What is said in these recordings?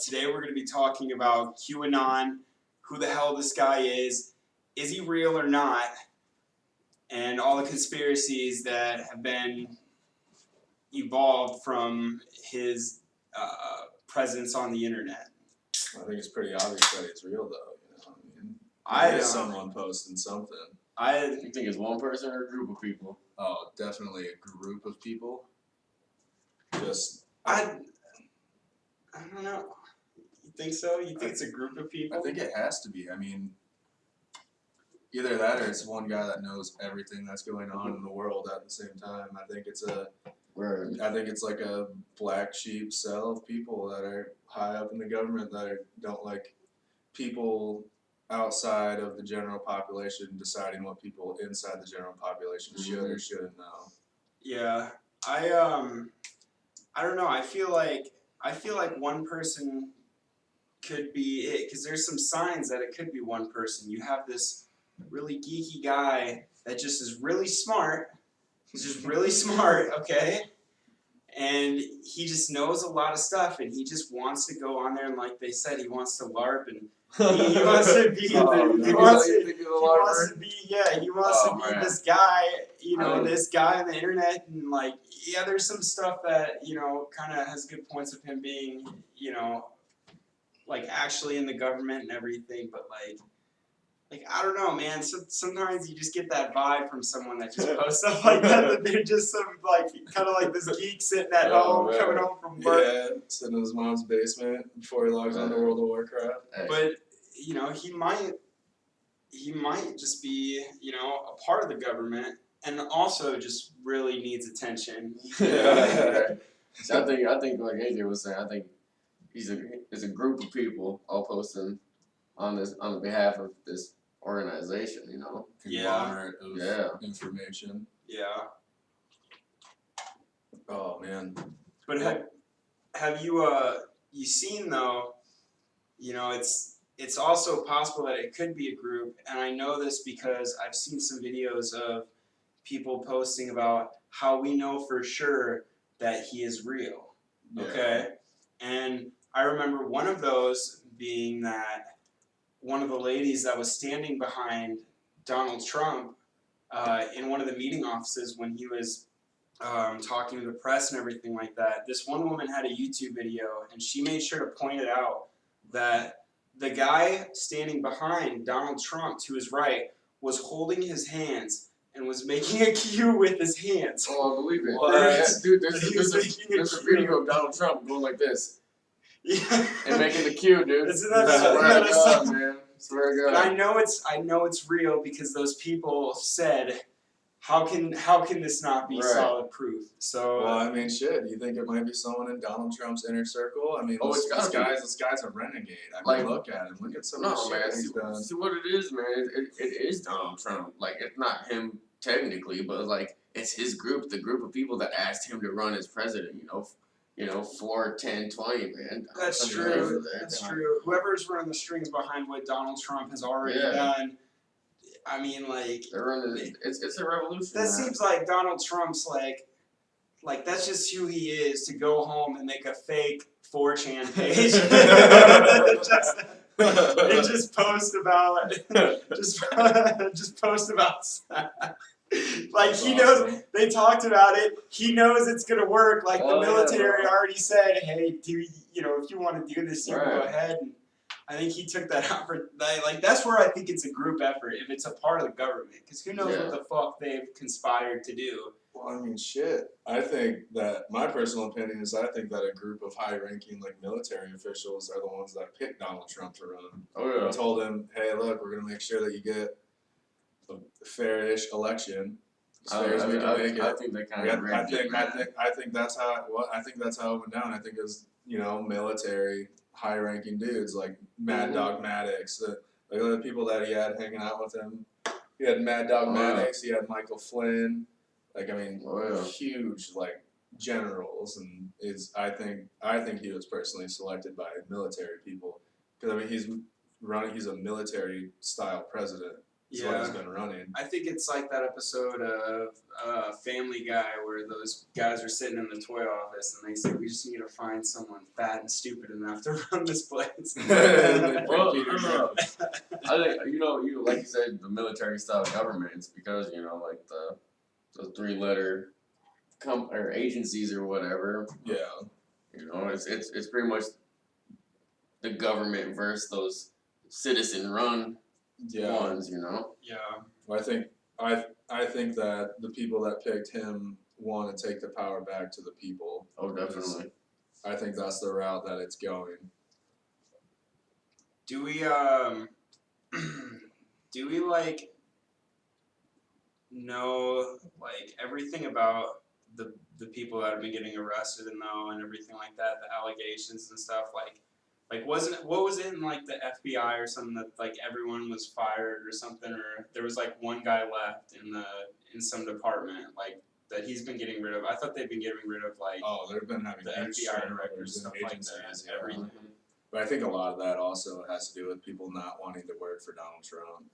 Today we're going to be talking about Q Anon, who the hell this guy is he real or not, and all the conspiracies that have been evolved from his presence on the internet. I think it's pretty obvious that it's real, though. You know, I mean, someone posting something. You think it's one person or a group of people? Oh, definitely a group of people. I don't know. You think so? You think it's a group of people? I think it has to be. I mean, either that or it's one guy that knows everything that's going on in the world at the same time. I think it's like a black sheep cell of people that are high up in the government that don't like people outside of the general population deciding what people inside the general population should or shouldn't know. Yeah, I don't know. I feel like one person could be it, because there's some signs that it could be one person. You have this really geeky guy that just is really smart. He's just really smart, okay? And he just knows a lot of stuff, and he just wants to go on there, and like they said, he wants to LARP, and he wants to be, he wants to be this guy, this guy on the internet, and like, yeah, there's some stuff that, kind of has good points of him being, like actually in the government and everything, but like I don't know, man. Sometimes you just get that vibe from someone that just posts stuff like that they're just some kind of like this geek sitting at home, coming home from work. Yeah, sitting in his mom's basement before he logs on to World of Warcraft. But he might just be a part of the government and also just really needs attention. Yeah. So I think like AJ was saying, I think it's a group of people all posting on behalf of this organization, Conglomerate of information. Yeah. Oh man. But have you seen though? It's also possible that it could be a group, and I know this because I've seen some videos of people posting about how we know for sure that he is real. Okay, and I remember one of those being that one of the ladies that was standing behind Donald Trump in one of the meeting offices when he was talking to the press and everything like that. This one woman had a YouTube video, and she made sure to point it out that the guy standing behind Donald Trump to his right was holding his hands and was making a Q with his hands. Oh, I believe it. What? Dude, there's a video of Donald Trump going like this. Yeah. And making the Q, dude. Isn't that God, man. Swear to God. And I know it's real because those people said, how can this not be solid proof? So well, I mean, shit. You think it might be someone in Donald Trump's inner circle? I mean, this guy's a renegade. I mean, look at him. Look at some of the shit he's done. See what it is, man. It is Donald Trump. Like, it's not him technically, but like it's his group, the group of people that asked him to run as president. 4, 10, 20, man. That's true. That's true. Whoever's running the strings behind what Donald Trump has already done, I mean, like they're running. It's a revolution. That seems like Donald Trump's like that's just who he is, to go home and make a fake 4chan page and just post about like he knows they talked about it. He knows it's gonna work. Like the military already said, "Hey, if you want to do this, you can go ahead." And I think he took that out for like that's where I think it's a group effort if it's a part of the government, because who knows what the fuck they've conspired to do. Well, I mean, shit. I think that my personal opinion is I think that a group of high-ranking military officials are the ones that picked Donald Trump to run. Oh yeah. And told him, "Hey, look, we're gonna make sure that you get a fair-ish election, as fair as we can make it." I think they kind of. I think that's how it went down. I think it was military high-ranking dudes like Mad Dog Maddox, the other people that he had hanging out with him. He had Mad Dog Maddox. He had Michael Flynn. Huge generals, and I think he was personally selected by military people, because I mean he's a military style president. Is what has been running. I think it's like that episode of Family Guy where those guys are sitting in the toy office and they say, we just need to find someone fat and stupid enough to run this place. Well, I think, like you said, the military style government, it's because, like the 3-letter or agencies or whatever. Yeah. It's pretty much the government versus those citizen-run ones, Yeah. Well, I think that the people that picked him want to take the power back to the people. Oh, definitely. I think that's the route that it's going. Do we like know like everything about the people that have been getting arrested and everything like that, the allegations and stuff, like what was it in like the FBI or something that like everyone was fired or something, or there was like one guy left in some department like that he's been getting rid of. I thought they've been getting rid of like They've been having the huge FBI turnovers directors, in stuff like agencies, that, everything. But I think a lot of that also has to do with people not wanting to work for Donald Trump.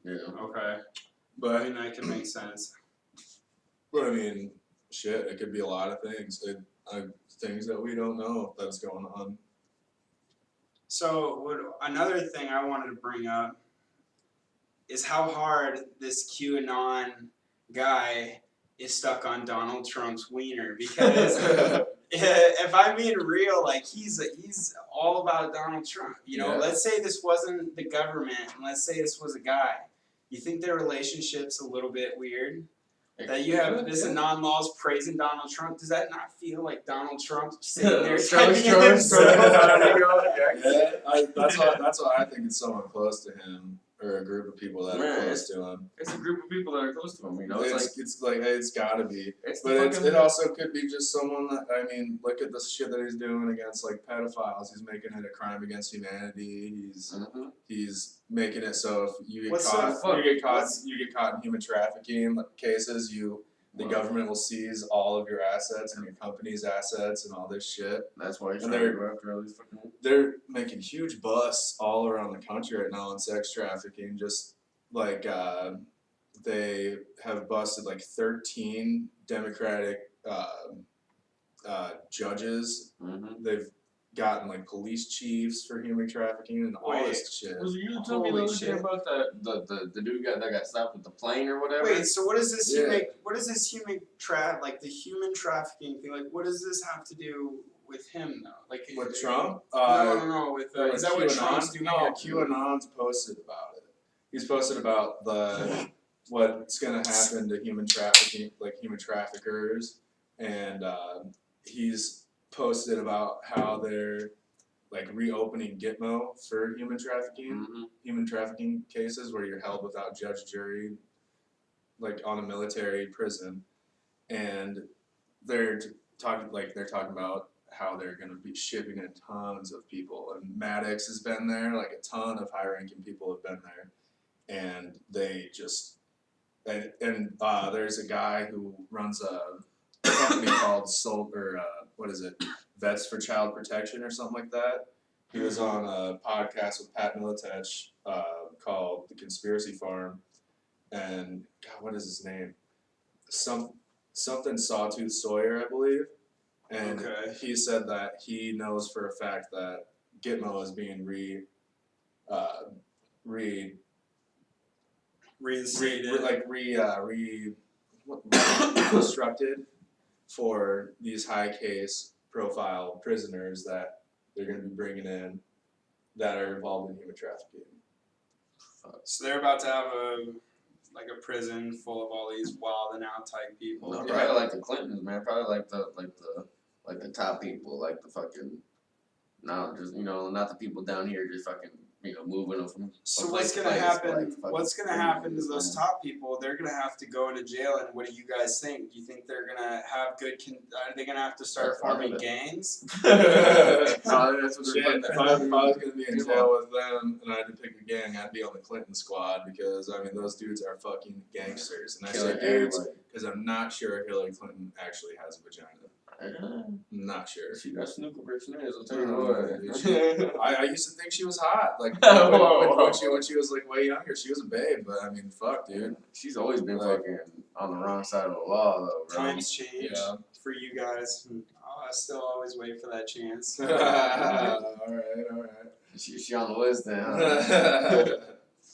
Yeah. Okay. But I mean that could make sense. But I mean, shit, it could be a lot of things. Things that we don't know that's going on. So another thing I wanted to bring up is how hard this Q Anon guy is stuck on Donald Trump's wiener, because if I'm being real, like he's all about Donald Trump. Let's say this wasn't the government, and let's say this was a guy. You think their relationship's a little bit weird? That you have this Anon laws praising Donald Trump. Does that not feel like Donald Trump sitting there typing in himself? That's why I think it's someone close to him, or a group of people that are close to him. It's a group of people that are close to him. It's gotta be. It also could be just someone that, I mean, look at the shit that he's doing against like pedophiles. He's making it a crime against humanity. He's making it so if you get caught in human trafficking cases, the government will seize all of your assets and your company's assets and all this shit. That's why they're making huge busts all around the country right now on sex trafficking. Just like they have busted like 13 Democratic judges. They've gotten like police chiefs for human trafficking and all this shit. Was you telling me the other day about the dude that got stopped with the plane or whatever? Wait, so what is this human trafficking thing? Like, what does this have to do with him though? Like with Trump? No. Is that what Trump's doing? No, QAnon's posted about it. He's posted about what's gonna happen to human trafficking, like human traffickers, and he's posted about how they're like reopening Gitmo for human trafficking cases where you're held without judge, jury, like on a military prison, and they're talking about how they're going to be shipping in tons of people, and Maddox has been there, like a ton of high-ranking people have been there, and they just there's a guy who runs a company called Vets for Child Protection or something like that. He was on a podcast with Pat Militech called The Conspiracy Farm, and God, what is his name? Something Sawtooth Sawyer, I believe. And he said that he knows for a fact that Gitmo is being reconstructed for these high case profile prisoners that they're going to be bringing in that are involved in human trafficking. So they're about to have a prison full of all these wild and out type people. Well, probably like the Clintons, man. Probably like the top people, like the fucking not the people down here just fucking moving them from. So what's gonna happen? What's gonna happen to those top people? They're gonna have to go into jail. And what do you guys think? Do you think they're gonna have good? Are they gonna have to start forming gangs? No, that's what they're if I was gonna be in jail with them and I had to pick a gang, I'd be on the Clinton squad, because I mean those dudes are fucking gangsters. And I say dudes because I'm not sure Hillary Clinton actually has a vagina. Not sure. She got snooker rich nails, I'll tell you what. I used to think she was hot. Like Whoa. when she was like way younger, she was a babe. But I mean, fuck, dude. She's always been Like, fucking on the wrong side of the law, though, bro. Times change for you guys. I still always wait for that chance. all right. She on the list then, huh?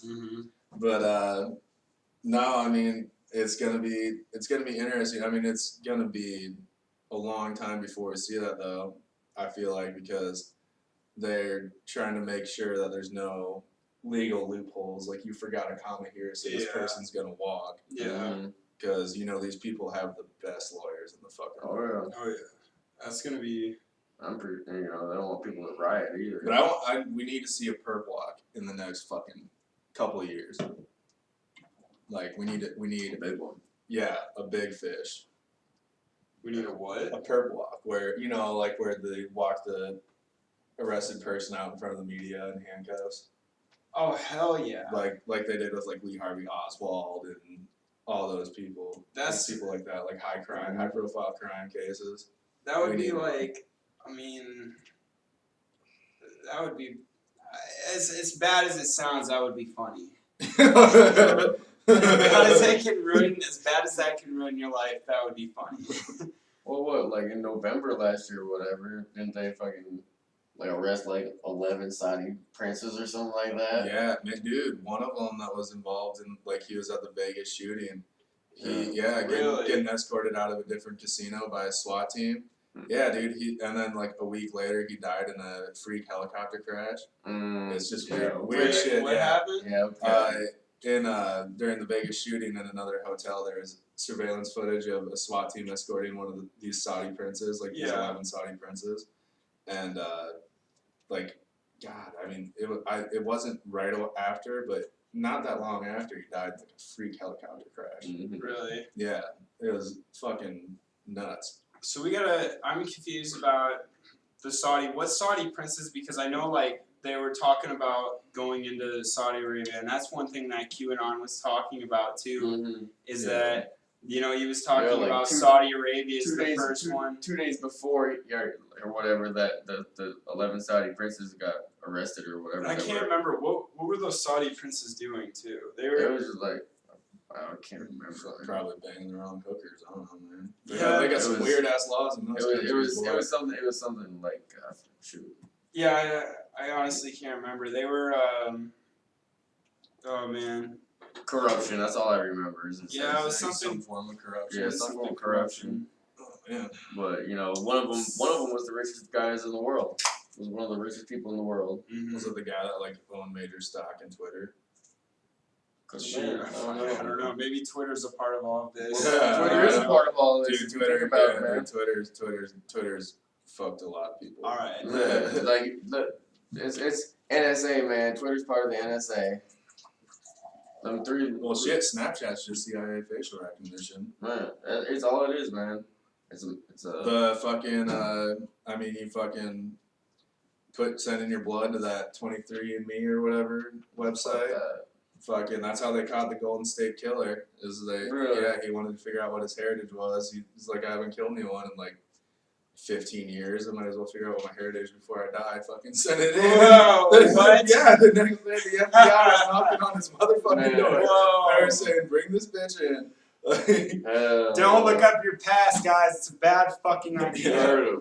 Mm-hmm. But no, I mean it's gonna be interesting. I mean it's gonna be a long time before we see that though. I feel like because they're trying to make sure that there's no legal loopholes. Like you forgot a comma here, so this person's gonna walk. Yeah. Because you know these people have the best lawyers in the fucking world. Oh yeah. That's gonna be. I'm pretty. They don't want people to riot either. But we need to see a perp walk in the next fucking couple of years. Like we need a big one. Yeah, a big fish. We need a what? A perp walk where where they walk the arrested person out in front of the media in handcuffs. Oh hell yeah! Like they did with like Lee Harvey Oswald and all those people. That's people like that, like high profile crime cases. That would be like. I mean, that would be as bad as it sounds. That would be funny. As bad as that can ruin your life, that would be funny. Well, what? Like in November last year, or whatever, didn't they fucking like arrest like 11 Saudi princes or something like that? Yeah, man, dude. One of them that was involved in like he was at the Vegas shooting. Getting escorted out of a different casino by a SWAT team. Yeah, dude. And then like a week later, he died in a freak helicopter crash. It's just weird shit. What happened? Yeah. Okay. During the Vegas shooting in another hotel, there was surveillance footage of a SWAT team escorting one of these Saudi princes, like these 11 Saudi princes, and God, I mean, it wasn't right after, but not that long after he died, like a freak helicopter crash. Mm-hmm. Really? Yeah, it was fucking nuts. So I'm confused about what Saudi princes, because I know like they were talking about going into Saudi Arabia, and that's one thing that Q Anon was talking about too, is that, he was talking about Saudi Arabia is the first one. 2 days before, or whatever, that the 11 Saudi princes got arrested or whatever. I can't remember, what were those Saudi princes doing too? It was just like, I can't remember. Probably banging their own hookers. I don't know, man. Yeah, they got some weird ass laws in those countries. It was something like shoot. Yeah, I honestly can't remember. They were oh man. Corruption. That's all I remember. It was some form of corruption. Yeah, some form of corruption. Oh man. But one of them was the richest guys in the world. Was one of the richest people in the world. Mm-hmm. Was it the guy that like owned major stock in Twitter? Sure. I don't know. Maybe Twitter's a part of all of this. Twitter is a part of all of this. Dude, Twitter's fucked a lot of people. All right. It's NSA, man. Twitter's part of the NSA. Them three. Well, shit. Snapchat's just CIA facial recognition. Man, it's all it is, man. It's a. The fucking. I mean, you fucking send in your blood to that 23andMe or whatever website. Fucking, that's how they caught the Golden State Killer. He wanted to figure out what his heritage was. He's like, I haven't killed anyone in like 15 years. I might as well figure out what my heritage before I die. Fucking send it in. Whoa, what? Yeah, the next day the FBI was knocking on his motherfucking door. They were saying, bring this bitch in. Don't look up your past, guys. It's a bad fucking idea.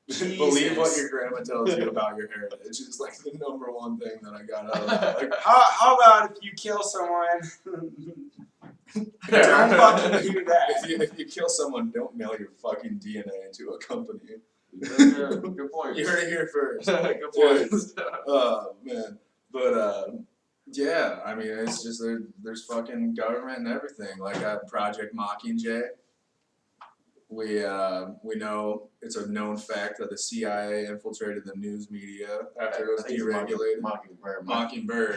Believe what your grandma tells you about your heritage. It's like the number one thing that I got out of that. Like, how about if you kill someone? Don't fucking do that. If you kill someone, don't mail your fucking DNA to a company. Good point. You heard it here first. Good point. Oh man, but yeah, I mean it's just there's fucking government and everything. Like Project Mockingjay. We know it's a known fact that the CIA infiltrated the news media after it was deregulated. Mockingbird.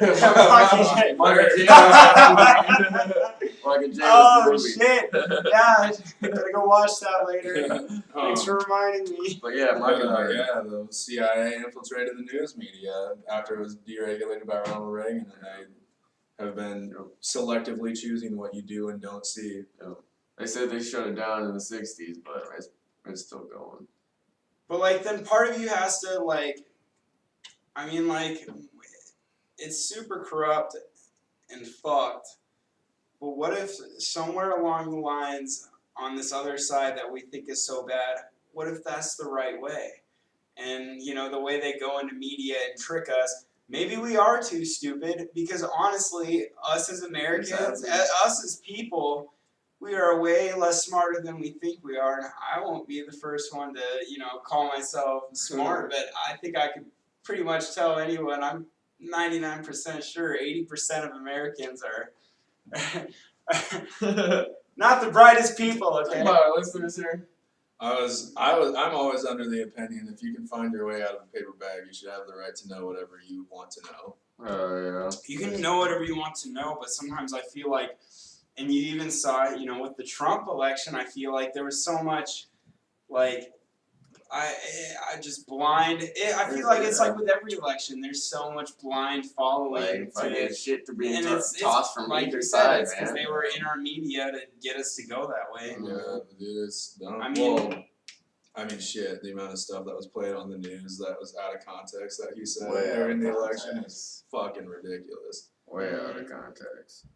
Oh shit! Yeah, gotta go watch that later. Thanks for reminding me. But yeah, Mockingbird. The CIA infiltrated the news media after it was deregulated by Ronald Reagan, and they have been selectively choosing what you do and don't see. They said they shut it down in the 60s, but It's still going. But like, then part of you has to like, I mean, like, it's super corrupt and fucked. But what if somewhere along the lines on this other side that we think is so bad, what if that's the right way? And you know, the way they go into media and trick us, maybe we are too stupid because honestly, us as Americans, Exactly. us as people, we are way less smarter than we think we are. And I won't be the first one to, you know, call myself smart, but I think I could pretty much tell anyone. I'm 99% sure 80% of Americans are not the brightest people, okay? Wow, listeners here. I'm always under the opinion if you can find your way out of a paper bag, you should have the right to know whatever you want to know. Oh yeah. You can know whatever you want to know, but sometimes I feel like, and you even saw it, you know, with the Trump election, I feel like there was so much, like, I just blind. I feel like it's like with every election, there's so much blind following Like fucking shit to being and tossed from like either you side, said, because man. they were in our media to get us to go that way. Yeah, dude, it's I mean- well, I mean, shit, the amount of stuff that was played on the news that was out of context that he said Way out during of the election context. is fucking ridiculous. Way out of context.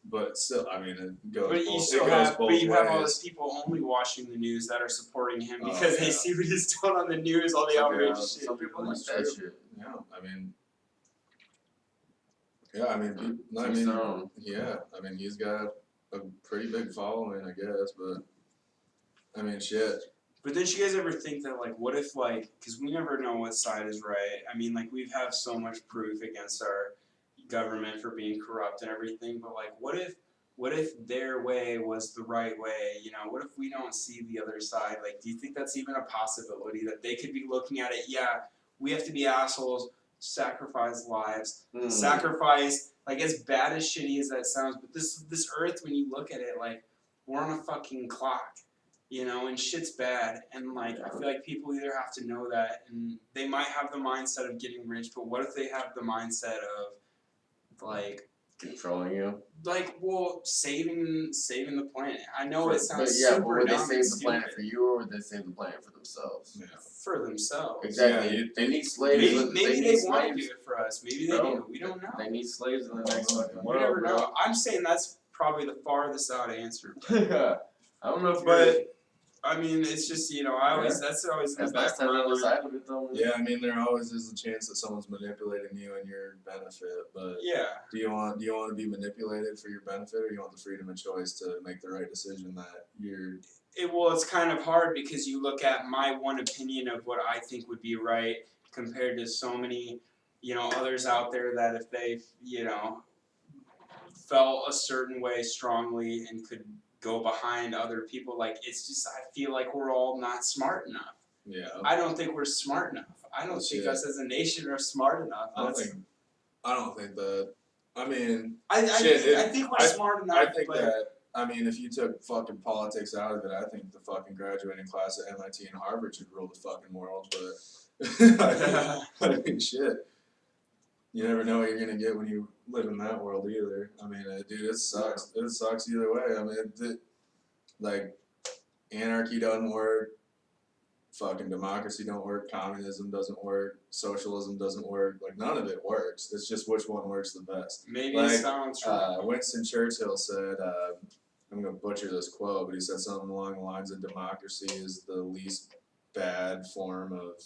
But still, I mean, it goes But you both, still it goes have, both but you have all ways. those people only watching the news that are supporting him Oh, because they yeah. see what he's done on the news, all the Yeah, outrageous shit. some people like That's that true. shit. Yeah, I mean, I mean, he's got a pretty big following, I guess, but I mean, shit. But didn't you guys ever think that, like, what if, like, because we never know what side is right. I mean, like, we have so much proof against our government for being corrupt and everything, but, like, what if their way was the right way? You know, what if we don't see the other side? Like, do you think that's even a possibility that they could be looking at it? Yeah, we have to be assholes, sacrifice lives, sacrifice, like, as bad as shitty as that sounds, but this earth, when you look at it, like, we're on a fucking clock. You know, and shit's bad, and like I feel like people either have to know that, and they might have the mindset of getting rich, but what if they have the mindset of like Controlling you. like well saving the planet? I know it sounds but yeah, super but would they dumb save and the planet stupid. for you, or would they save the planet for themselves? Yeah. For themselves. Exactly. Yeah, they need slaves. Maybe need they want to slaves. do it for us. Maybe they Bro, do. We don't know. They need slaves in the next fucking We world, never bro. know. I'm saying that's probably the farthest out answer. I don't know if But I mean, it's just, you know, that's always in the back that's of my another mind. side of it though. Yeah, I mean, there always is a chance that someone's manipulating you in your benefit, but Yeah. do you want to be manipulated for your benefit, or you want the freedom of choice to make the right decision that you're? Well, it's kind of hard because you look at my one opinion of what I think would be right compared to so many, you know, others out there that if they, you know, felt a certain way strongly and could go behind other people, like it's just I feel like we're all not smart enough. Yeah. I don't think we're smart enough. I don't think us as a nation are smart enough. I don't think that. I mean, I think we're smart enough. I think but that. I mean, if you took fucking politics out of it, I think the fucking graduating class at MIT and Harvard should rule the fucking world. But I mean, shit. You never know what you're gonna get when you live in that world either. I mean, dude, it sucks. It sucks either way. I mean, like, anarchy doesn't work. Fucking democracy don't work. Communism doesn't work. Socialism doesn't work. Like, none of it works. It's just which one works the best. maybe Like, it sounds true. Winston Churchill said, I'm gonna butcher this quote, but he said something along the lines of democracy is the least bad form of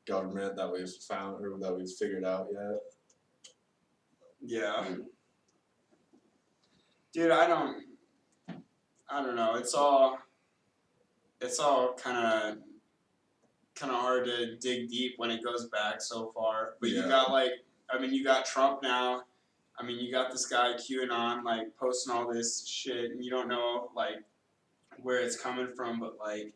government that we've found or that we've figured out yet. Yeah. Dude, I don't know. It's all kind of hard to dig deep when it goes back so far. But Yeah. you got you got Trump now. I mean, you got this guy Q Anon like posting all this shit, and you don't know like where it's coming from. But like,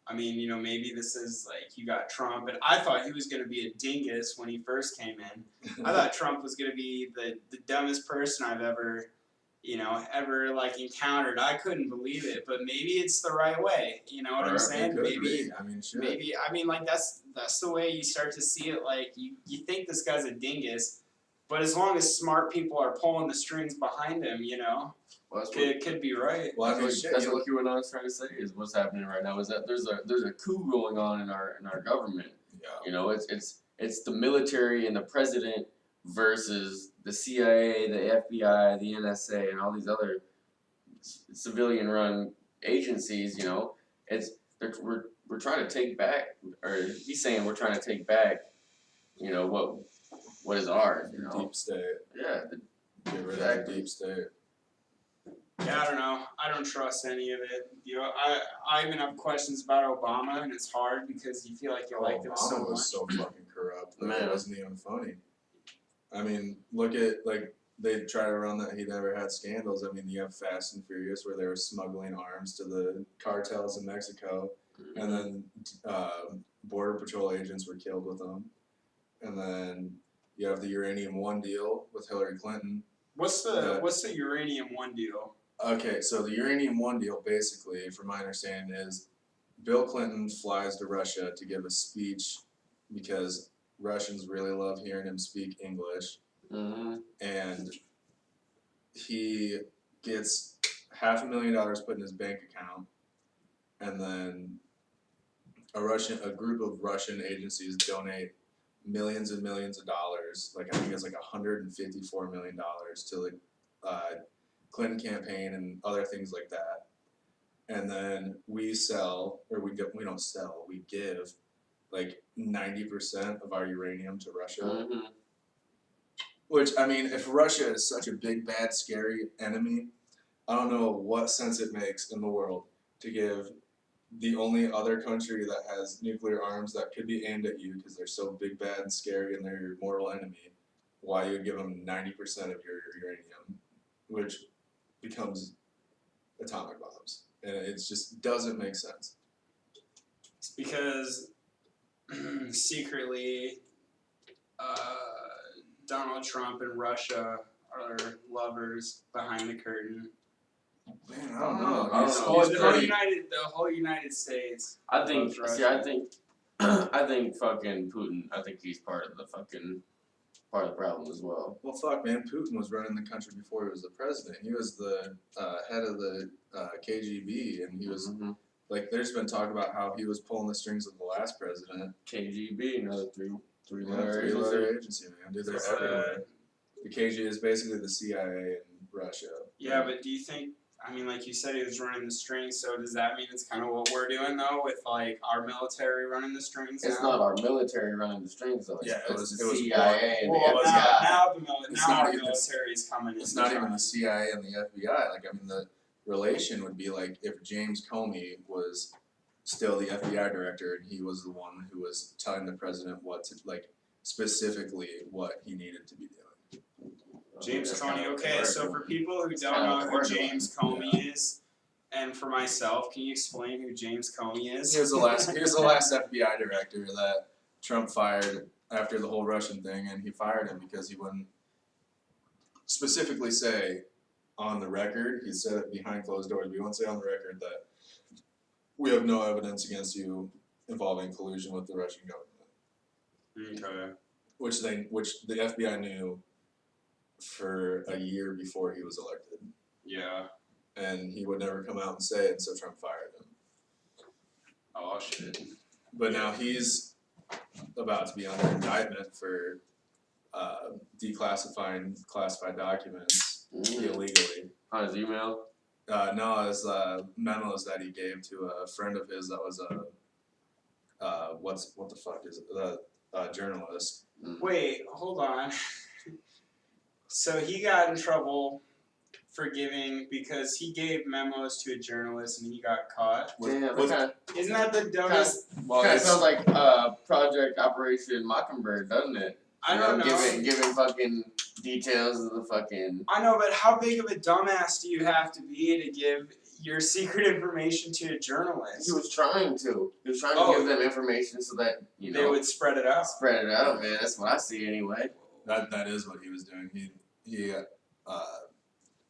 I mean, you know, maybe this is like you got Trump, and I thought he was gonna be a dingus when he first came in. I thought Trump was gonna be the dumbest person I've ever like encountered. I couldn't believe it, but maybe it's the right way. You know what I'm saying? Maybe. I mean, shit. Maybe I mean like that's the way you start to see it. Like you think this guy's a dingus, But as long as smart people are pulling the strings behind him, you know, Well, that's it could be right. Well, I mean, that's what Q Anon is trying to say is what's happening right now is that there's a coup going on in our government. yeah. You know, it's the military and the president versus the CIA, the FBI, the NSA, and all these other civilian-run agencies. You know, we're trying to take back, or he's saying we're trying to take back. You know what is ours. You know, Deep state. yeah. Get rid of the deep state. Yeah, I don't know. I don't trust any of it. You know, I even have questions about Obama, and it's hard because you feel like you like him so Obama much. was so fucking corrupt that Man. it wasn't even funny. I mean, look at, like, they try to run that he never had scandals. I mean, you have Fast and Furious where they were smuggling arms to the cartels in Mexico, and then Border Patrol agents were killed with them. And then you have the Uranium One deal with Hillary Clinton. What's the Uranium One deal? Okay, so the Uranium One deal, basically, from my understanding, is Bill Clinton flies to Russia to give a speech because Russians really love hearing him speak English, and he gets $500,000 put in his bank account, and then a group of Russian agencies donate millions and millions of dollars, like I think it's like $154 million to the Clinton campaign and other things like that. And then we give like 90% of our uranium to Russia. Which, I mean, if Russia is such a big, bad, scary enemy, I don't know what sense it makes in the world to give the only other country that has nuclear arms that could be aimed at you because they're so big, bad, and scary and they're your mortal enemy, why you would give them 90% of your uranium, which becomes atomic bombs. And it just doesn't make sense. It's because secretly Donald Trump and Russia are lovers behind the curtain. Man, I don't know. I don't know. The whole United States. I think. loves See, Russia. I think fucking Putin. I think he's part of the problem as well. Well, fuck, man. Putin was running the country before he was the president. He was the head of the KGB, and he was like. There's been talk about how he was pulling the strings of the last president. KGB, another three-letter three-letter agency, man. Dude, they're everywhere. The KGB is basically the CIA in Russia. Yeah, but do you think? I mean, like you said, he was running the strings. So does that mean it's kind of what we're doing though, with like our military running the strings? It's now? not our military running the strings though. Yeah, it was the CIA and the Well, FBI. now our military is coming in. It's not even the CIA and the FBI. Like, I mean, the relation would be like if James Comey was still the FBI director and he was the one who was telling the president what to, like, specifically what he needed to be doing. James Comey. Okay, so for people who don't know who James Comey is, and for myself, can you explain who James Comey is? He was the last FBI director that Trump fired after the whole Russian thing, and he fired him because he wouldn't specifically say on the record. He said it behind closed doors, but he wouldn't say on the record that we have no evidence against you involving collusion with the Russian government. Okay. Which the FBI knew for a year before he was elected. Yeah. And he would never come out and say it, so Trump fired him. Oh shit. But now he's about to be under indictment for declassifying classified documents illegally. On his email? No, it was memos that he gave to a friend of his that was what the fuck is it? A journalist. Wait, hold on. So he got in trouble for giving because he gave memos to a journalist and he got caught. Isn't that the dumbest? Well, it sounds like Project Operation Mockingbird, doesn't it? I don't know. Giving fucking details of the fucking. I know, but how big of a dumbass do you have to be to give your secret information to a journalist? He was trying to. He was trying to give them information so that they would spread it out. Spread it out, man. That's what I see anyway. That is what he was doing. He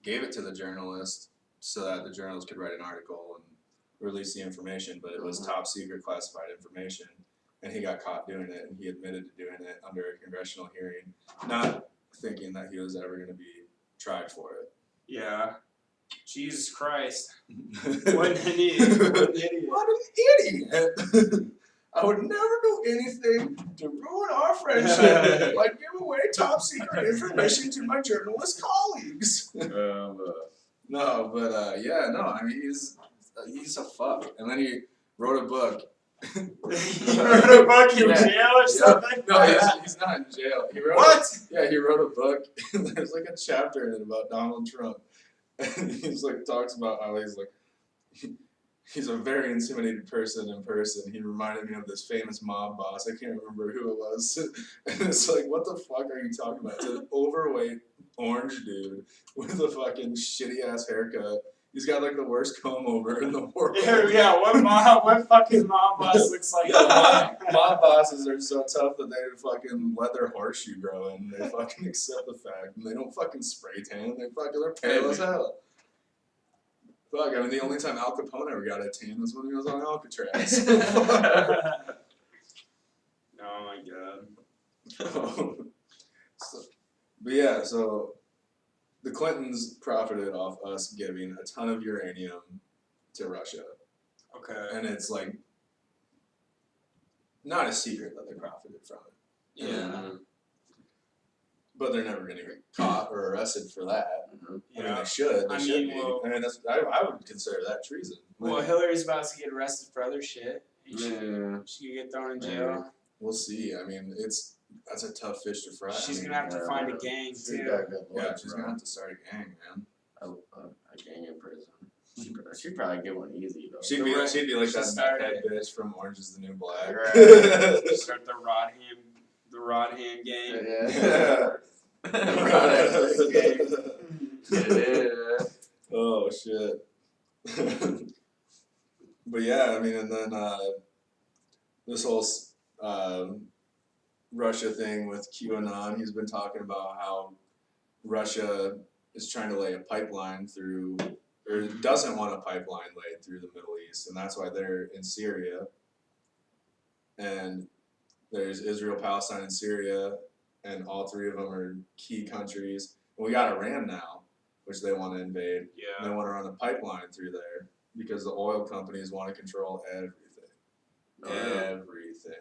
gave it to the journalist so that the journalist could write an article and release the information, but it was top secret classified information, and he got caught doing it, and he admitted to doing it under a congressional hearing. Not thinking that he was ever going to be tried for it. Yeah. Jesus Christ. What What an idiot. What an idiot. What an idiot. I would never do anything to ruin our friendship, like give away top secret information to my journalist colleagues. No, but I mean, he's a fuck. And then he wrote a book. He wrote a book in jail or something? No, he's not in jail. He wrote a book. There's like a chapter in it about Donald Trump. And he's like talks about how he's a very intimidated person in person. He reminded me of this famous mob boss. I can't remember who it was. And it's like, what the fuck are you talking about? It's an overweight orange dude with a fucking shitty ass haircut. He's got like the worst comb over in the world. Yeah, what fucking mob boss looks like that? Mob bosses are so tough that they fucking let their horseshoe grow in. They fucking accept the fact, and they don't fucking spray tan. They're pale as hell. Fuck, I mean, the only time Al Capone ever got a tan was when he was on Alcatraz. Oh my god. But yeah, so the Clintons profited off us giving a ton of uranium to Russia. Okay. And it's like not a secret that they profited from it. Yeah. But they're never going to get caught or arrested for that. Yeah. I mean, they should. They should be. Well, I mean, I would consider that treason. well, Hillary's about to get arrested for other shit. She Yeah. could get thrown in jail. We'll see. I mean, that's a tough fish to fry. She's I mean, gonna have to find a gang She too. got good yeah, luck, she's bro. gonna have to start a gang, man. A gang in prison. She'd probably get one easy though. She'd be like She'll that start meth head bitch from Orange Is the New Black. Right. Start the rod hand gang. Yeah. Yeah. Oh shit. But yeah, I mean, and then this whole Russia thing with Q Anon, he's been talking about how Russia is trying to lay a pipeline through, or doesn't want a pipeline laid through the Middle East, and that's why they're in Syria. And there's Israel, Palestine, and Syria, and all three of them are key countries. And we got Iran now, which they want to invade. Yeah. And they want to run a pipeline through there because the oil companies want to control everything. Everything.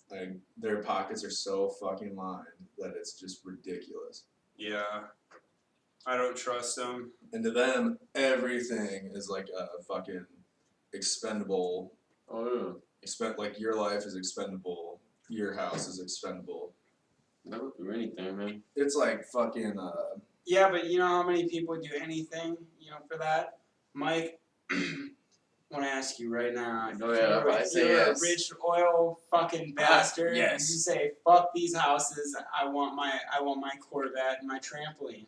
Like, their pockets are so fucking lined that it's just ridiculous. Yeah. I don't trust them. And to them, everything is like a fucking expendable. Oh Like, your life is expendable. Your house is expendable. yeah. Never do anything, man. It's like fucking. Yeah, but you know how many people do anything, for that? Mike, I want to ask you right now. Oh, yeah, you're, I say you're yes. a rich oil fucking bastard. Yes. And you say, fuck these houses. I want my Corvette and my trampoline.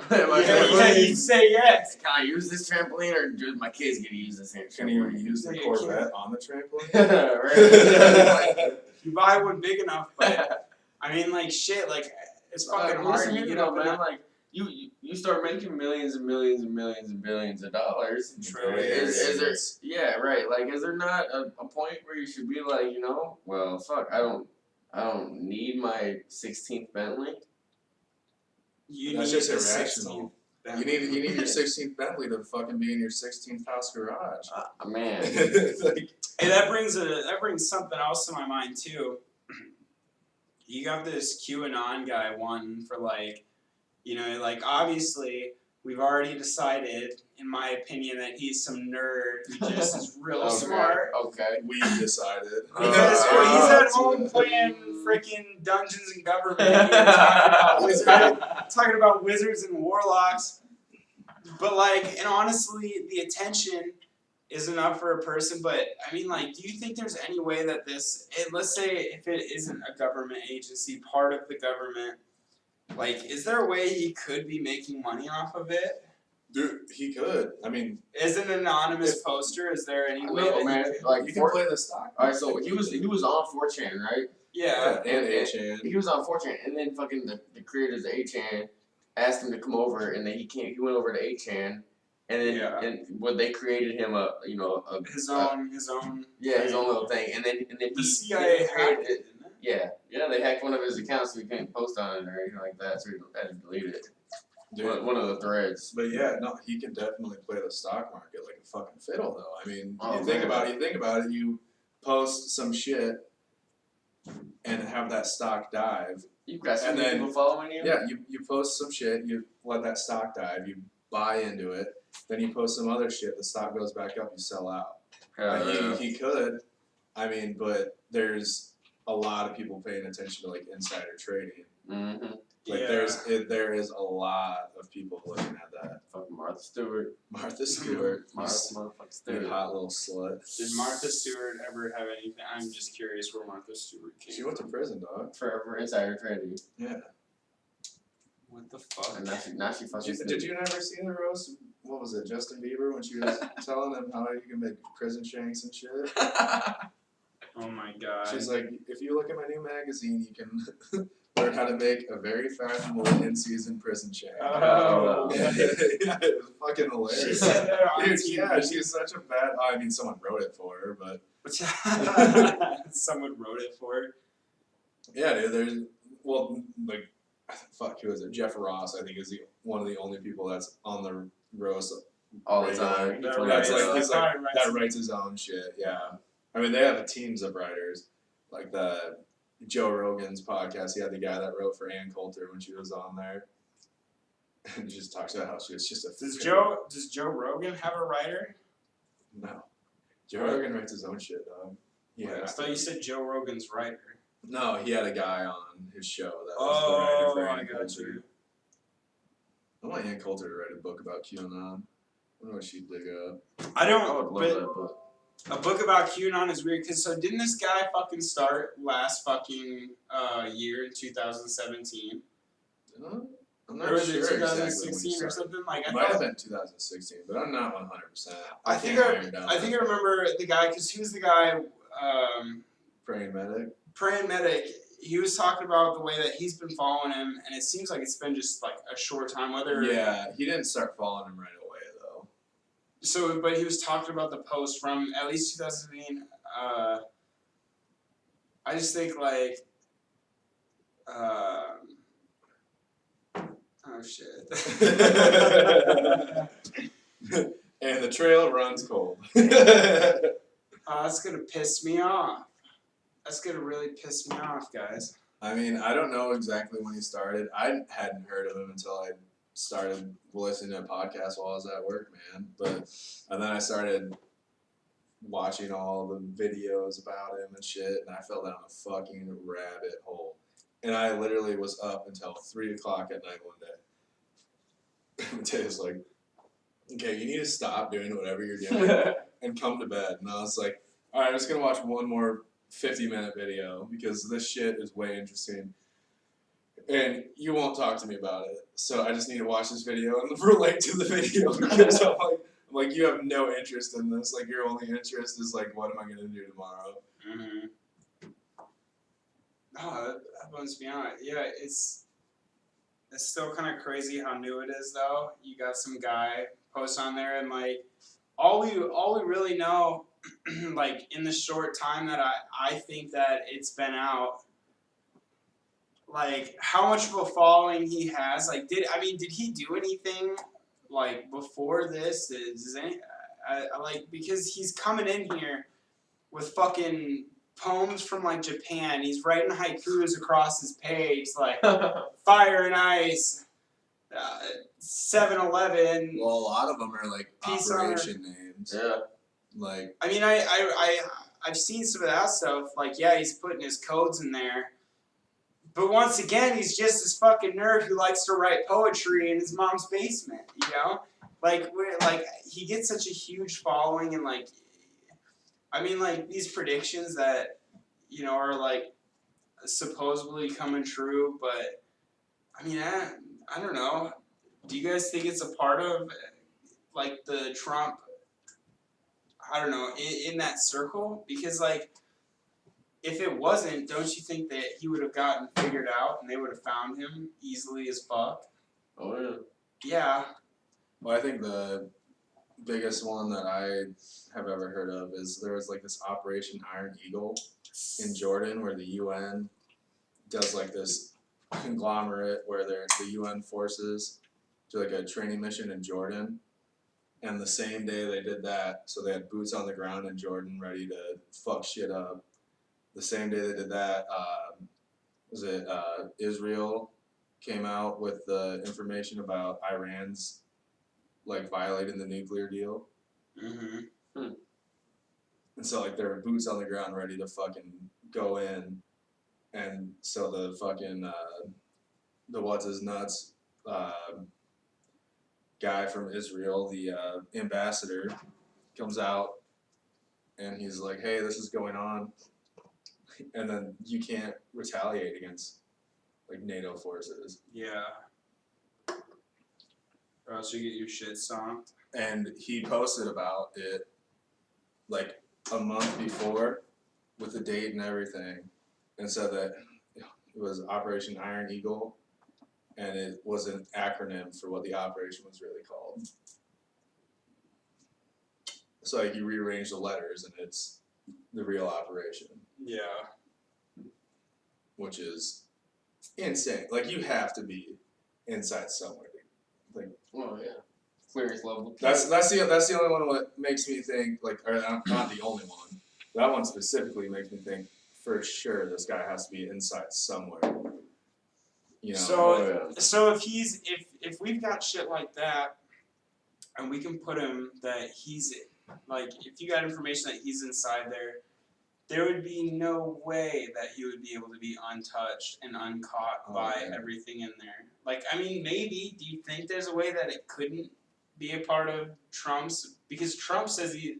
Yeah, you say yes. Can I use this trampoline, or do my kids get to use this trampoline? Can you use the Yeah, Corvette on the trampoline? Right. You buy one big enough, but I mean, like shit, like it's fucking hard. Listen, You get know, up in man. that- Like you start making millions and millions and millions and billions of dollars. True. Is there? Yeah, right. Like, is there not a point where you should be like, well, fuck, I don't need my 16th Bentley. need That's just the irrational. 16th You need your 16th Bentley to fucking be in your 16th house garage. Man. Like, Hey, that brings something else to my mind too. You got this Q Anon guy wanting for like obviously we've already decided, in my opinion, that he's some nerd who just is real smart. Okay. we decided. Because he's at home playing freaking Dungeons and Government, and talking about wizards and warlocks. But and honestly, the attention is enough for a person. But I mean, do you think there's any way that let's say if it isn't a government agency, part of the government, is there a way he could be making money off of it? Dude, he could. I mean, Is it an anonymous poster? Is there any way No, that man. he could? Like, you can play the stock. Alright, so he was on 4chan, right? Yeah. And 8chan. He was on 4chan, and then fucking the creators of 8chan asked him to come over, and then he went over to 8chan, and then they created him His own his own little thing, and then The he CIA hacked it, didn't it? Yeah, they hacked hacked one of his accounts so he couldn't post on it or anything like that, so he had to delete it. Dude. One of the threads. But yeah, no, he can definitely play the stock market like a fucking fiddle, though. I mean, Oh, you think man. about it, you post some shit and have that stock dive. You've got so And many then- people following you? Yeah, you post some shit, you let that stock dive, you buy into it, then you post some other shit, the stock goes back up, you sell out. He could, I mean, but there's a lot of people paying attention to like insider trading. Mm-hmm. Like there is a lot of people looking at that. Fucking Martha Stewart. Martha Stewart, Motherfucking you Stewart. hot little slut. Did Martha Stewart ever have anything? I'm just curious where Martha Stewart came She went to prison, dog. For insider trading. Yeah. What the fuck? And now she fucking. Did you never see the roast? What was it, Justin Bieber, when she was telling him how you can make prison shanks and shit? Oh my god. She's like, if you look at my new magazine, you can learn how to make a very fashionable in-season prison shank. Oh. Yeah, it was fucking hilarious. She said that on Dude, TV. yeah, she's such a bad. I mean, someone wrote it for her, but Someone wrote it for her. yeah, dude. There's like, fuck, who is it? Jeff Ross, I think, is one of the only people that's on the roast all the regular. time. That He That's probably like does. he's like that writes his own shit. Yeah, I mean, they have teams of writers, like the Joe Rogan's podcast. He had the guy that wrote for Ann Coulter when she was on there, and he just talks about how she was just a. Does Joe Rogan have a writer? No, Joe Rogan writes his own shit, dog. I thought you said Joe Rogan's writer. No, he had a guy on his show that was the writer for Ann I got Coulter. you. I want Ann Coulter to write a book about Q Anon. I wonder what she'd dig up. I I don't. would love But that book. a book about QAnon is weird because so didn't this guy fucking start last fucking year in 2017? I'm Or not was sure it exactly when 2016 he or started. something? Like I It might have thought. been 2016, but I'm not 100%. I think I remember the guy because he was the guy Praying medic. praying medic. He was talking about the way that he's been following him, and it seems like it's been just like a short time. Whether Yeah, he didn't start following him right away though. so, but he was talking about the post from at least 2017. I just think like, oh shit. And the trail runs cold. That's gonna piss me off. That's gonna really piss me off, guys. I mean, I don't know exactly when he started. I hadn't heard of him until I started listening to a podcast while I was at work, man. And then I started watching all the videos about him and shit, and I fell down a fucking rabbit hole. And I literally was up until 3 o'clock at night one day. And Tay's like, okay, you need to stop doing whatever you're doing and come to bed. And I was like, all right, I'm just going to watch one more 50-minute video because this shit is way interesting. And you won't talk to me about it. So I just need to watch this video and relate to the video because I'm like, you have no interest in this. Like, your only interest is, like, what am I going to do tomorrow? Mm-hmm. Oh, that bums me out. Yeah, it's still kind of crazy how new it is, though. You got some guy post on there, and like all we really know, like in the short time that I think that it's been out, like how much of a following he has. Like, did he do anything like before this? Like because he's coming in here with fucking poems from like Japan. He's writing haikus across his page, like fire and ice, 7-Eleven. Well, a lot of them are, like, Peace operation names. Yeah. Like, I mean, I've seen some of that stuff. Like, yeah, he's putting his codes in there. But once again, he's just this fucking nerd who likes to write poetry in his mom's basement, you know? Like, he gets such a huge following, and, like, I mean, like, these predictions that, you know, are, like, supposedly coming true, but, I mean, I don't know. Do you guys think it's a part of, like, the Trump, I don't know, in that circle? Because, like, if it wasn't, don't you think that he would have gotten figured out and they would have found him easily as fuck? Oh yeah. Yeah. well, I think the biggest one that I have ever heard of is there was, like, this Operation Iron Eagle in Jordan where the UN does like this conglomerate where the UN forces do like a training mission in Jordan. And the same day they did that, so they had boots on the ground in Jordan ready to fuck shit up. The same day they did that, Israel came out with the information about Iran's like violating the nuclear deal. Mm-hmm. And so like there were boots on the ground ready to fucking go in. And so the fucking the what's his nuts guy from Israel, the ambassador, comes out and he's like, hey, this is going on. And then you can't retaliate against like NATO forces. Yeah. Or else you get your shit stomped. And he posted about it like a month before with the date and everything and said that it was Operation Iron Eagle and it was an acronym for what the operation was really called. So like you rearrange the letters and it's the real operation. Yeah. Which is insane. Like you have to be inside somewhere. Like, well, yeah, clearance level. That's the only one that makes me think like, or not the only one. That one specifically makes me think for sure this guy has to be inside somewhere. You know. So if we've got shit like that, and we can put him that he's like, if you got information that he's inside there would be no way that he would be able to be untouched and uncaught by everything in there. Like, I mean, maybe, do you think there's a way that it couldn't be a part of Trump's? Because Trump says did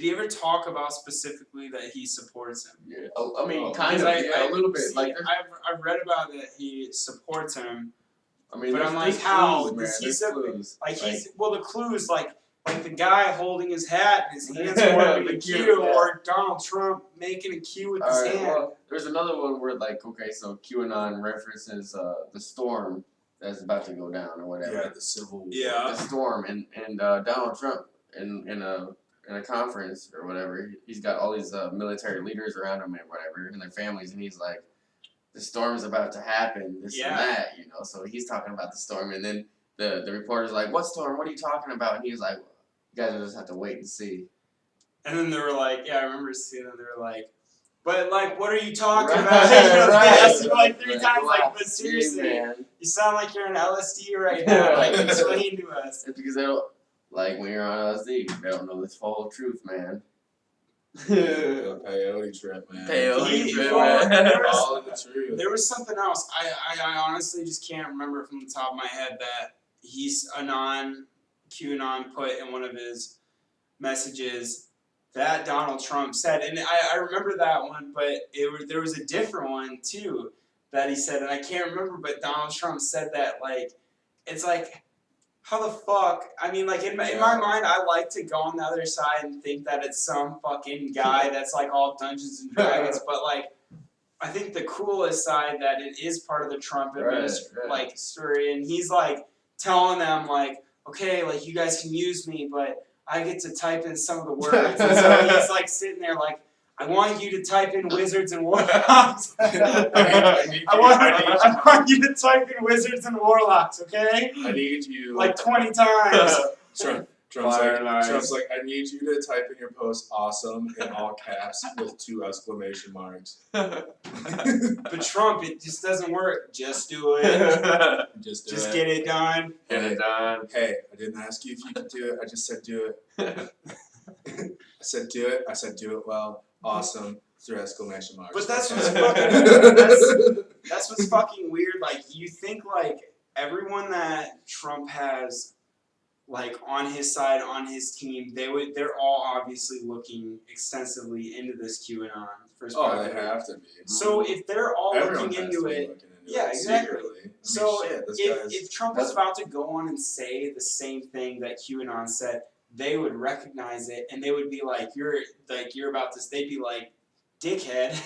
he ever talk about specifically that he supports him? Yeah, I mean, kind of, a little bit. See, like, I've read about that he supports him. I mean, but I'm like, how? Does he the clues like the guy holding his hat and his hands forming a Q, or Donald Trump making a Q with his hand. Well, there's another one where so QAnon references the storm that's about to go down or whatever. Yeah, the civil war. Yeah. The storm and Donald Trump in a conference or whatever, he's got all these military leaders around him and whatever and their families, and he's like, the storm is about to happen, this and that, you know. So he's talking about the storm, and then the reporter's like, what storm? What are you talking about? And he's like, you guys will just have to wait and see. And then they were like, I remember seeing them, they were like, but like, what are you talking about? Right. They asked you like 3 times, like, but seriously, man. You sound like you're on LSD right now. Like, explain to us. It's because they don't, like, when you're on LSD, they don't know the full truth, man. Peyote trip, man. Peyote trip, man. All in the truth. There was something else. I honestly just can't remember from the top of my head that Q Anon put in one of his messages that Donald Trump said, and I remember that one, but there was a different one too that he said, and I can't remember, but Donald Trump said that, like, it's like, how the fuck, I mean, like, in my mind, I like to go on the other side and think that it's some fucking guy that's like all Dungeons and Dragons, but like, I think the coolest side that it is part of the Trump like story, and he's like telling them like, okay, like, you guys can use me, but I get to type in some of the words. And so he's like sitting there like, I want you to type in wizards and warlocks. I want you to type in wizards and warlocks, okay? I need you. Like 20 times. Trump's like, I need you to type in your post awesome in all caps with 2 exclamation marks. But Trump, it just doesn't work. Just do it. Just get it done. Get it done. Hey, I didn't ask you if you could do it. I just said do it. I said do it. I said do it well. Awesome. 3 exclamation marks. But that's what's fucking that's what's fucking weird. Like, you think like everyone that Trump has like on his side, on his team, they're all obviously looking extensively into this QAnon. They have to be. So if they're all looking into it, exactly. Secretly. So if Trump was about to go on and say the same thing that QAnon said, they would recognize it and they would be like, you're about to. They'd be like, dickhead,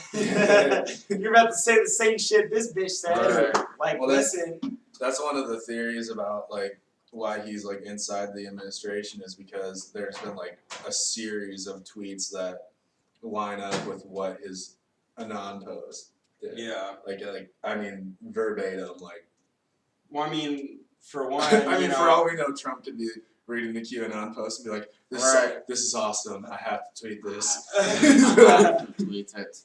you're about to say the same shit this bitch said. Right. Like, well, listen. That's one of the theories about like why he's like inside the administration is because there's been like a series of tweets that line up with what his Anon post Yeah. Like I mean, verbatim, like. Well, I mean, for one, I mean, you know, for all we know, Trump could be reading the Q Anon post and be like, this is awesome. I have to tweet this. Tweet it.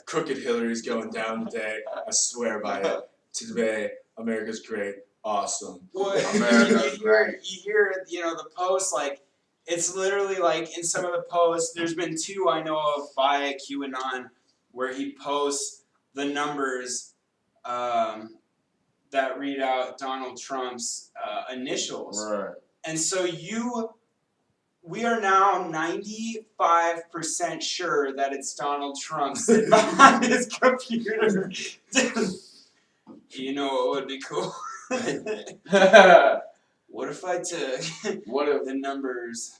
Crooked Hillary's going down today. I swear by it. Today, America's great. Awesome. Well, America's great. You hear, you know, the posts, like, it's literally like in some of the posts, there's been 2 I know of by Q Anon where he posts the numbers that read out Donald Trump's initials. Right. And so we are now 95% sure that it's Donald Trump sitting behind his computer. You know what would be cool? What if I took the numbers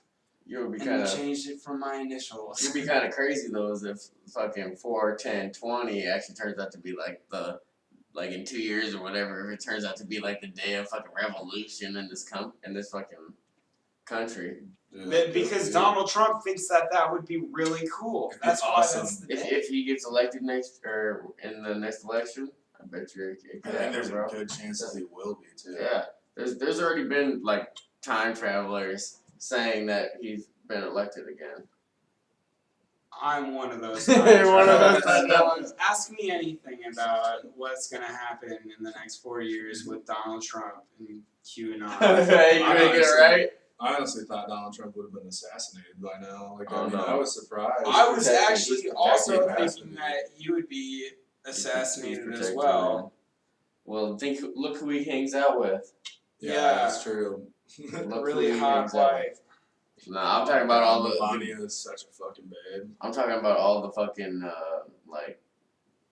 and changed it from my initials? It'd be kind of crazy though, if fucking 4, 10, 20 actually turns out to be like in 2 years or whatever. If it turns out to be like the day of fucking revolution in this fucking country. Yeah, because Donald Trump thinks that would be really cool. That's awesome. Why that's the day. If he gets elected in the next election, I bet you it could I think happen, there's bro. a good chance that he will be too. Yeah, there's already been like time travelers saying that he's been elected again. I'm one of those. One of those time travelers. Ask me anything about what's gonna happen in the next 4 years with Donald Trump and Q Anon. Hey, you make it right. I honestly thought Donald Trump would have been assassinated by now. Like, Oh, no. I was surprised. I was He's actually also protected. thinking that he would be assassinated He's as protected, well. man. Well, look who he hangs out with. Yeah, Yeah. that's true. Look Really who he hot hangs out with. wife. Nah, I'm talking about all the. Melania is such a fucking babe. I'm talking about all the fucking like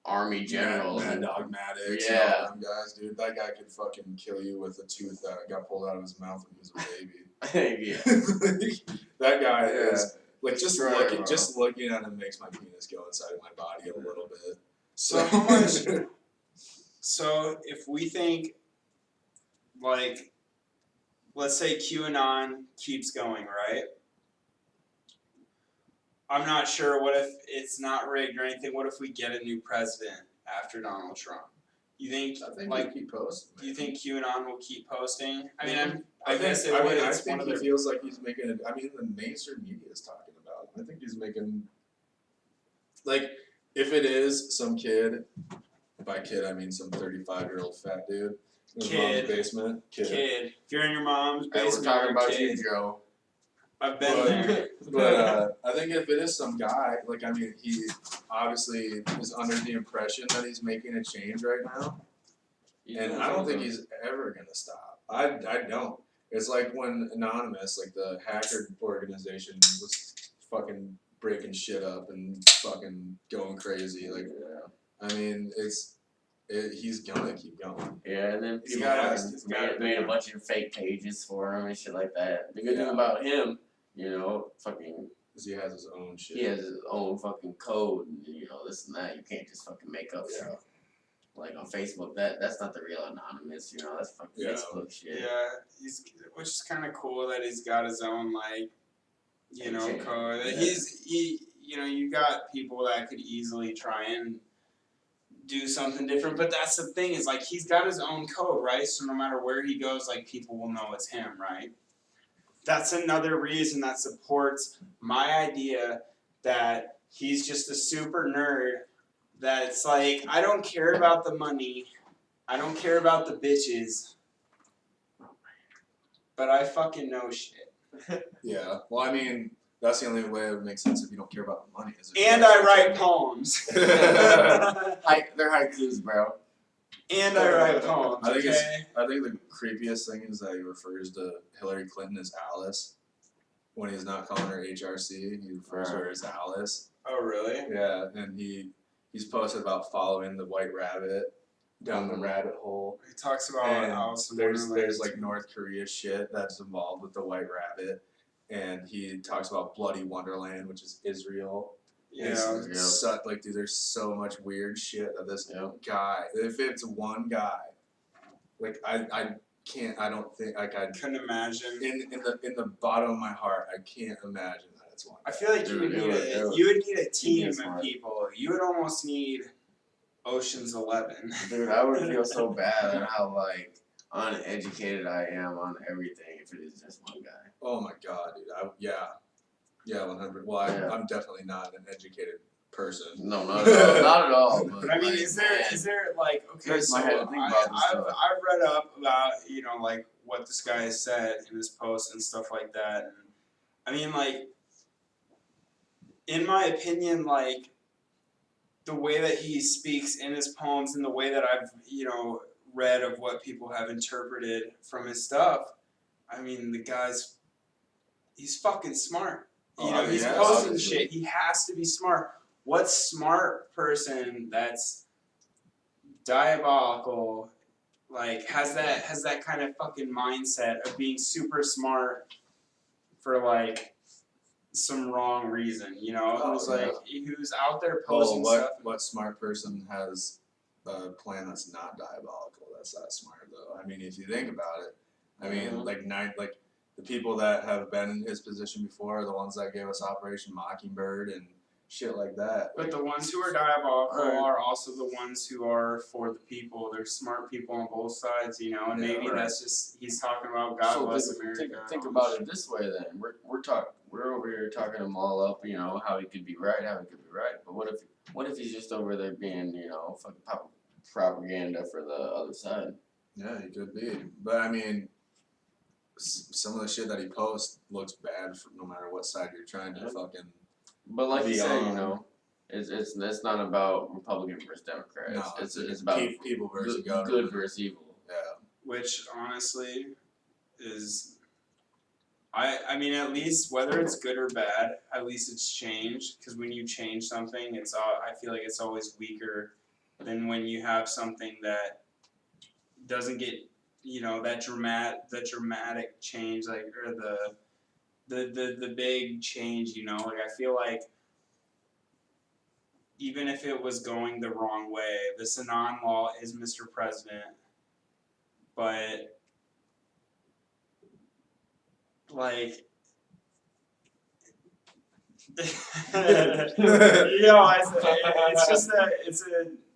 army generals. Mad Dog Maddox. Yeah. And all them guys, dude. That guy could fucking kill you with a tooth that got pulled out of his mouth when he was a baby. Yeah. That guy Yeah. is like just Right, looking bro. just looking at him makes my penis go inside of my body a little bit. So how much? So if we think, like, let's say QAnon keeps going, right? I'm not sure. What if it's not rigged or anything? What if we get a new president after Donald Trump? You think, I think like, we keep posting. do you think QAnon will keep posting? I mean, I guess think, it I would. mean, I It's one think of he their. feels like he's making it. I mean, the mainstream media is talking about him. I think he's making, like, if it is some kid, by kid I mean some 35-year-old fat dude in his mom's basement. Kid. If you're in your mom's Hey, we're basement, talking you're a about kid. you, Joe. I've been there. But I think if it is some guy, like, I mean, he obviously is under the impression that he's making a change right now. And I don't think he's ever gonna stop. I don't. It's like when Anonymous, like the hacker organization, was fucking breaking shit up and fucking going crazy. Like, I mean, he's gonna keep going. Yeah, and then He's people gotta- fucking he's gotta made a be- bunch of fake pages for him and shit like that. The good thing Yeah. about him, fucking, 'Cause he has his own shit. he has his own fucking code and, this and that. You can't just fucking make up shit. Like on Facebook, that's not the real Anonymous, that's fucking Yeah. Facebook shit. Yeah, which is kind of cool that he's got his own, like, code. Yeah. You got people that could easily try and do something different, but that's the thing is, like, he's got his own code, right? So no matter where he goes, like, people will know it's him, right? That's another reason that supports my idea that he's just a super nerd. That it's like, I don't care about the money, I don't care about the bitches, but I fucking know shit. Yeah. Well, I mean, that's the only way it would make sense if you don't care about the money. Is if And you I actually- write poems. They're haikus, bro. And I write poems, I think okay? I think the creepiest thing is that he refers to Hillary Clinton as Alice when he's not calling her HRC. He refers to her as Alice. Oh, really? Yeah, and he's posted about following the white rabbit down the rabbit hole. He talks about And Alice in there's Wonderland. like North Korea shit that's involved with the white rabbit, and he talks about Bloody Wonderland, which is Israel. Yeah. It's like, dude, there's so much weird shit that this guy. If it's one guy, like I can't. I don't think like I Couldn't imagine. in the bottom of my heart, I can't imagine that it's one. I feel like you would need a team of people. You would almost need Ocean's 11. Dude, I would feel so bad at how like uneducated I am on everything if it is just one guy. Oh my god, dude. Yeah, 100. Well, I'm definitely not an educated person. No, not at all. Not at all. But I mean, like, is there like, okay, Hurts so my head to think about this stuff. I've read up about, you know, like what this guy has said in his posts and stuff like that. And I mean, like, in my opinion, like, the way that he speaks in his poems and the way that I've, you know, read of what people have interpreted from his stuff, I mean, he's fucking smart. You know, he's posting obviously. shit. He has to be smart. What smart person that's diabolical, like, has that kind of fucking mindset of being super smart for like some wrong reason, you know? Who's out there posting stuff. What smart person has a plan that's not diabolical? That's not smart though. I mean, if you think about it, I mean, like the people that have been in his position before are the ones that gave us Operation Mockingbird and shit like that. But the ones who are diabolical are also the ones who are for the people. They're smart people on both sides, you know, and maybe that's just, he's talking about God bless America. Think about it this way then. We're over here talking him all up, you know, how he could be right, But what if he's just over there being, you know, fucking propaganda for the other side? Yeah, he could be. But I mean, some of the shit that he posts looks bad for no matter what side you're trying to fucking. But like you said, you know, it's not about Republican versus Democrat. No, it's about people versus good versus evil. Yeah. Which honestly is, I mean, at least whether it's good or bad, at least it's changed. Because when you change something, I feel like it's always weaker than when you have something that doesn't get, you know, that dramatic change, like, or the big change, you know. Like, I feel like even if it was going the wrong way, this Anon law is Mr. President, but like,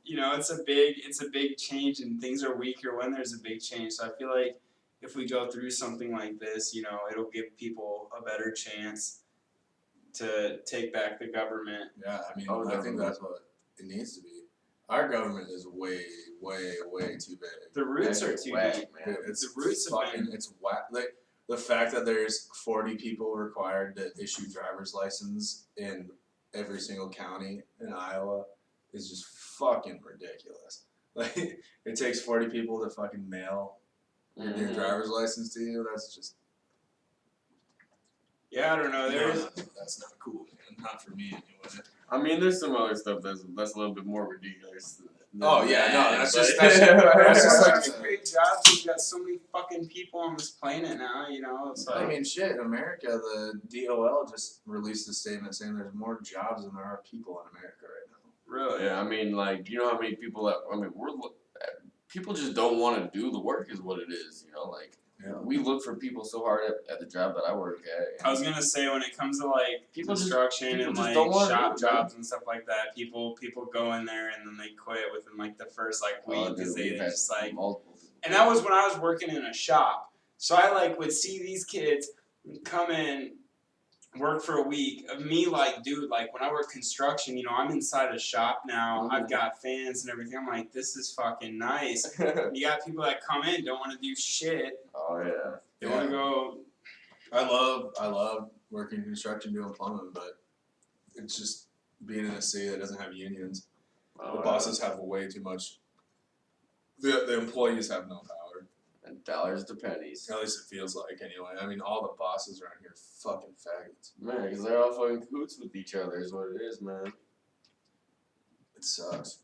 you know, it's a big change, and things are weaker when there's a big change. So I feel like if we go through something like this, you know, it'll give people a better chance to take back the government. Yeah, I mean, I think that's what it needs to be. Our government is way, way, way too big. The roots are too whack, deep, man. The roots it's whack. Like, the fact that there's 40 people required to issue driver's license in every single county in Iowa is just fucking ridiculous. Like, it takes 40 people to fucking mail your driver's license to you. That's just. Yeah, I don't know. That's not cool, man. Not for me anyway. I mean, there's some other stuff that's a little bit more ridiculous. That's just like to create jobs. We've got so many fucking people on this planet now, you know. It's like, I mean, shit. In America, the DOL just released a statement saying there's more jobs than there are people in America right now. Really? Yeah, I mean, like, you know how many people people just don't want to do the work is what it is, you know, like. Yeah. We look for people so hard at the job that I work at. I was gonna say, when it comes to like construction and like shop jobs and stuff like that, people go in there and then they quit within like the first like week because they just like. And that was when I was working in a shop, so I like would see these kids come in, work for a week of me, like, dude, like when I work construction, you know, I'm inside a shop now. I've got fans and everything. I'm like, this is fucking nice. You got people that come in, don't want to do shit. Oh yeah. They want to go. I love working construction, doing plumbing, but it's just being in a city that doesn't have unions. The bosses have way too much. The employees have no power. And dollars to pennies. At least it feels like, anyway. I mean, all the bosses around here are fucking faggots. Man, because they're all fucking cahoots with each other is what it is, man. It sucks.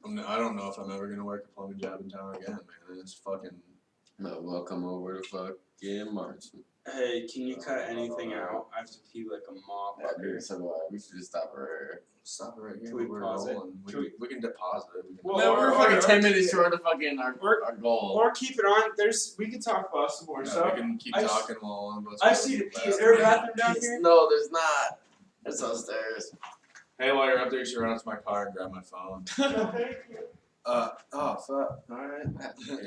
I don't know if I'm ever going to work a plumbing job in town again, man. It's fucking... No, welcome over to fucking Martin. Hey, can you cut anything out? I have to pee like a motherfucker. So what? We should just stop it right here. Stop it right here. Can we pause it? We can deposit it. Well, we're fucking 10 minutes short of fucking our goal. Or keep it on. We can talk about some more stuff. We can keep talking while one of us. I see the pee. Is there a bathroom down here? No, there's not. It's upstairs. Hey, while you're up there, you should run up to my car and grab my phone. No, thank you. Oh fuck. All right.